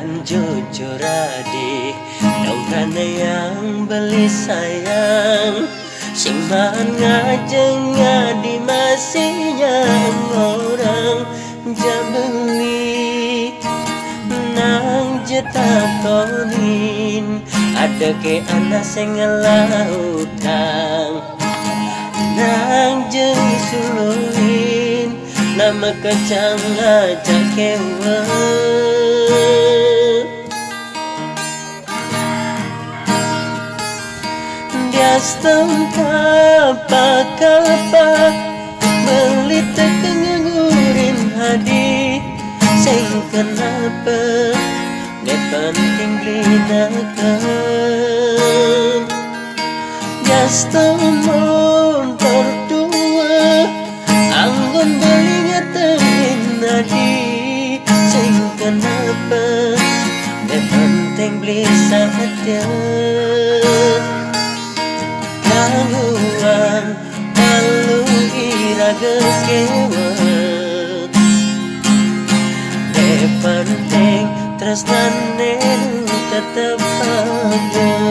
dan jujur adik, dong karena yang beli sayang sing ngajeng ngadi masihnya orang jambeli nang jetakonin ada ke anak sing ngelautang nang jeng suluin nama kacang ngajak kewe Diastem kalpa beli tekengurin hadi sing kenapa gak penting blinakan Diastem motor dua anggun beli ngetengin hadi sing kenapa gak penting beli saja Kaluan kalu iraga kewat De penting tresnane tetep ada